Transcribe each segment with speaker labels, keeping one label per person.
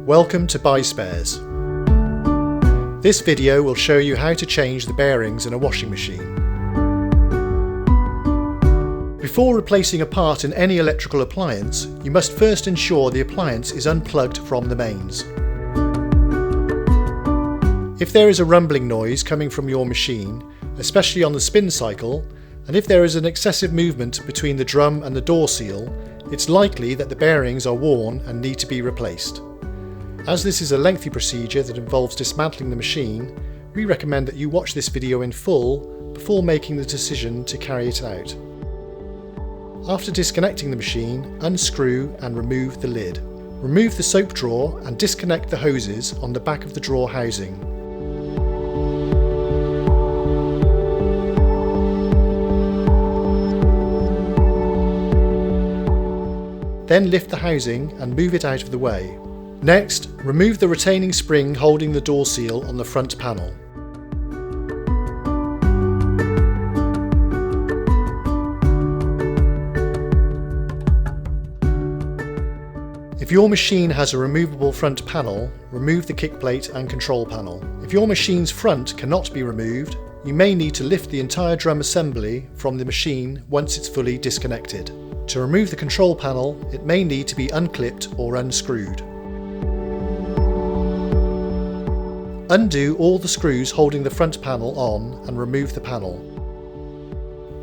Speaker 1: Welcome to BuySpares. This video will show you how to change the bearings in a washing machine. Before replacing a part in any electrical appliance, you must first ensure the appliance is unplugged from the mains. If there is a rumbling noise coming from your machine, especially on the spin cycle, and if there is an excessive movement between the drum and the door seal, it's likely that the bearings are worn and need to be replaced. As this is a lengthy procedure that involves dismantling the machine, we recommend that you watch this video in full before making the decision to carry it out. After disconnecting the machine, unscrew and remove the lid. Remove the soap drawer and disconnect the hoses on the back of the drawer housing. Then lift the housing and move it out of the way. Next, remove the retaining spring holding the door seal on the front panel. If your machine has a removable front panel, remove the kick plate and control panel. If your machine's front cannot be removed, you may need to lift the entire drum assembly from the machine once it's fully disconnected. To remove the control panel, it may need to be unclipped or unscrewed. Undo all the screws holding the front panel on and remove the panel.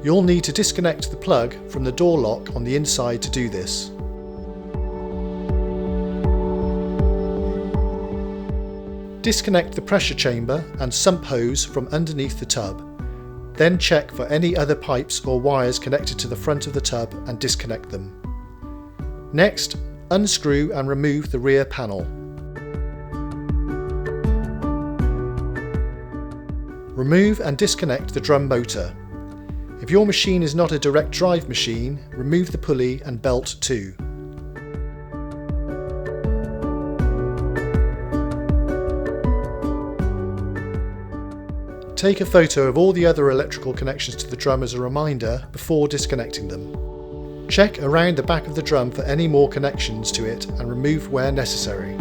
Speaker 1: You'll need to disconnect the plug from the door lock on the inside to do this. Disconnect the pressure chamber and sump hose from underneath the tub. Then check for any other pipes or wires connected to the front of the tub and disconnect them. Next, unscrew and remove the rear panel. Remove and disconnect the drum motor. If your machine is not a direct drive machine, remove the pulley and belt too. Take a photo of all the other electrical connections to the drum as a reminder before disconnecting them. Check around the back of the drum for any more connections to it and remove where necessary.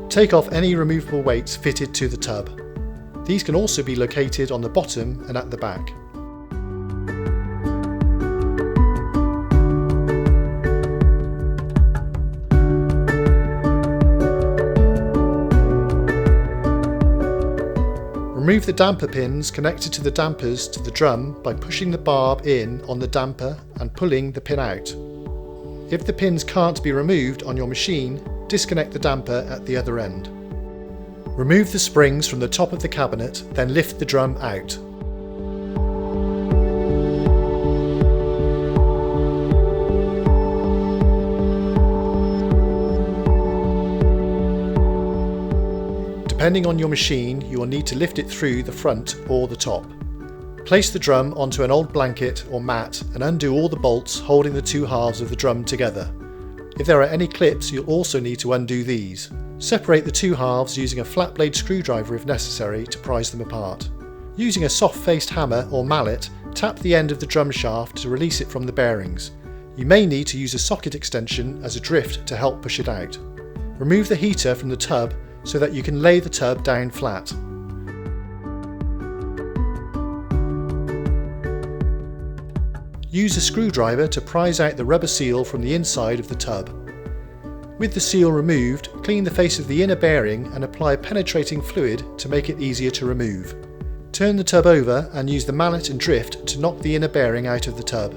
Speaker 1: Take off any removable weights fitted to the tub. These can also be located on the bottom and at the back. Remove the damper pins connected to the dampers to the drum by pushing the barb in on the damper and pulling the pin out. If the pins can't be removed on your machine, disconnect the damper at the other end. Remove the springs from the top of the cabinet, then lift the drum out. Depending on your machine, you will need to lift it through the front or the top. Place the drum onto an old blanket or mat and undo all the bolts holding the two halves of the drum together. If there are any clips, you'll also need to undo these. Separate the two halves using a flat blade screwdriver if necessary to prise them apart. Using a soft-faced hammer or mallet, tap the end of the drum shaft to release it from the bearings. You may need to use a socket extension as a drift to help push it out. Remove the heater from the tub so that you can lay the tub down flat. Use a screwdriver to prise out the rubber seal from the inside of the tub. With the seal removed, clean the face of the inner bearing and apply penetrating fluid to make it easier to remove. Turn the tub over and use the mallet and drift to knock the inner bearing out of the tub.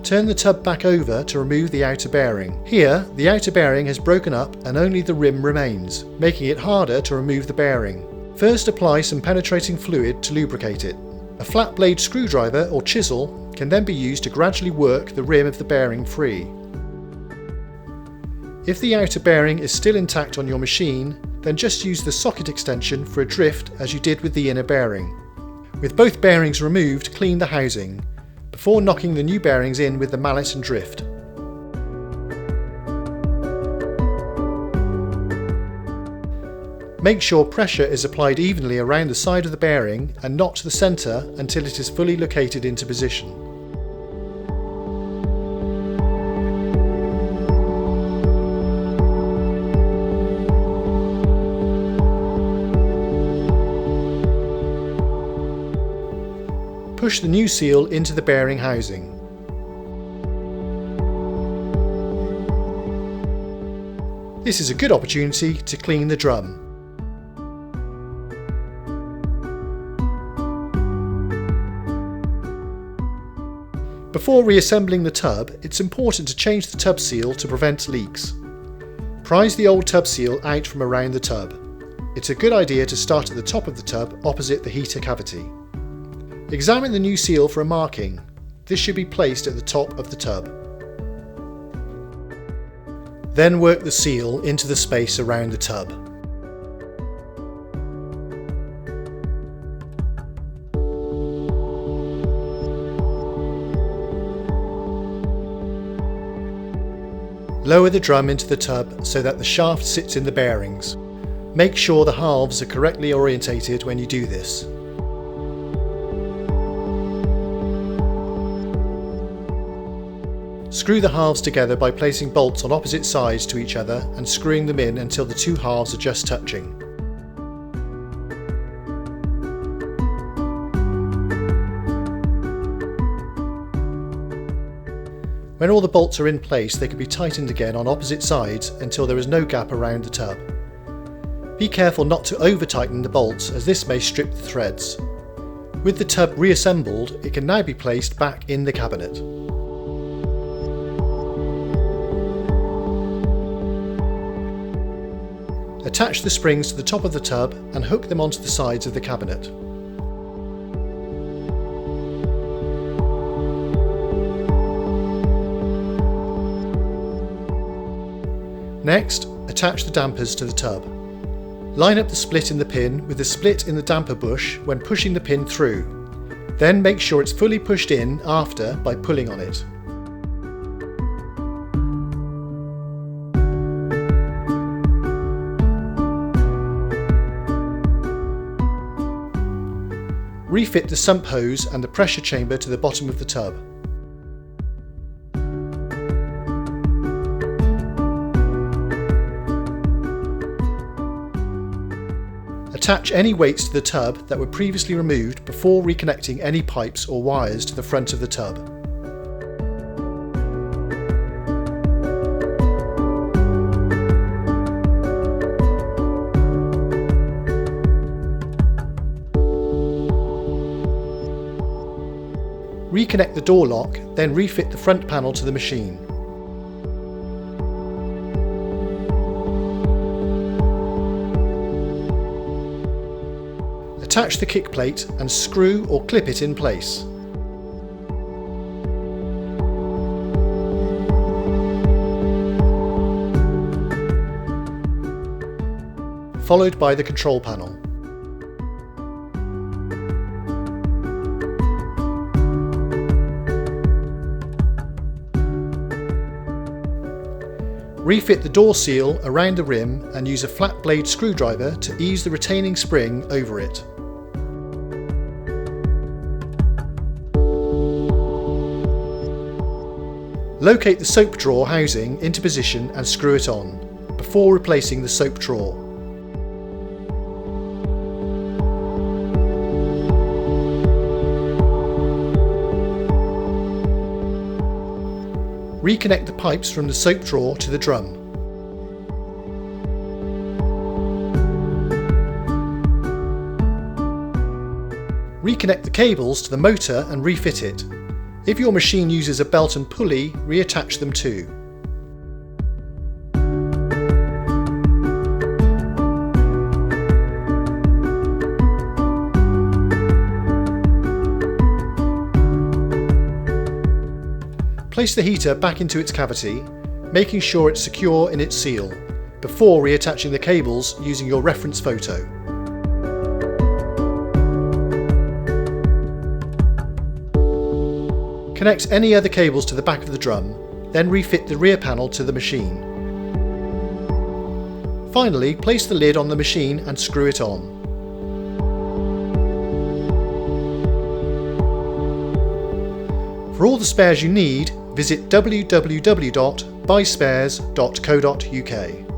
Speaker 1: Turn the tub back over to remove the outer bearing. Here, the outer bearing has broken up and only the rim remains, making it harder to remove the bearing. First, apply some penetrating fluid to lubricate it. A flat blade screwdriver or chisel can then be used to gradually work the rim of the bearing free. If the outer bearing is still intact on your machine, then just use the socket extension for a drift as you did with the inner bearing. With both bearings removed, clean the housing. before knocking the new bearings in with the mallet and drift. Make sure pressure is applied evenly around the side of the bearing and not to the centre until it is fully located into position. Push the new seal into the bearing housing. This is a good opportunity to clean the drum. Before reassembling the tub, it's important to change the tub seal to prevent leaks. Prise the old tub seal out from around the tub. It's a good idea to start at the top of the tub opposite the heater cavity. Examine the new seal for a marking. This should be placed at the top of the tub. Then work the seal into the space around the tub. Lower the drum into the tub so that the shaft sits in the bearings. Make sure the halves are correctly orientated when you do this. Screw the halves together by placing bolts on opposite sides to each other and screwing them in until the two halves are just touching. When all the bolts are in place, they can be tightened again on opposite sides until there is no gap around the tub. Be careful not to over-tighten the bolts, as this may strip the threads. With the tub reassembled, it can now be placed back in the cabinet. Attach the springs to the top of the tub and hook them onto the sides of the cabinet. Next, attach the dampers to the tub. Line up the split in the pin with the split in the damper bush when pushing the pin through. Then make sure it's fully pushed in after by pulling on it. Refit the sump hose and the pressure chamber to the bottom of the tub. Attach any weights to the tub that were previously removed before reconnecting any pipes or wires to the front of the tub. Reconnect the door lock, then refit the front panel to the machine. Attach the kick plate and screw or clip it in place. Followed by the control panel. Refit the door seal around the rim and use a flat blade screwdriver to ease the retaining spring over it. Locate the soap drawer housing into position and screw it on, before replacing the soap drawer. Reconnect the pipes from the soap drawer to the drum. Reconnect the cables to the motor and refit it. If your machine uses a belt and pulley, reattach them too. Place the heater back into its cavity, making sure it's secure in its seal, before reattaching the cables using your reference photo. Connect any other cables to the back of the drum, then refit the rear panel to the machine. Finally, place the lid on the machine and screw it on. For all the spares you need, visit www.buyspares.co.uk.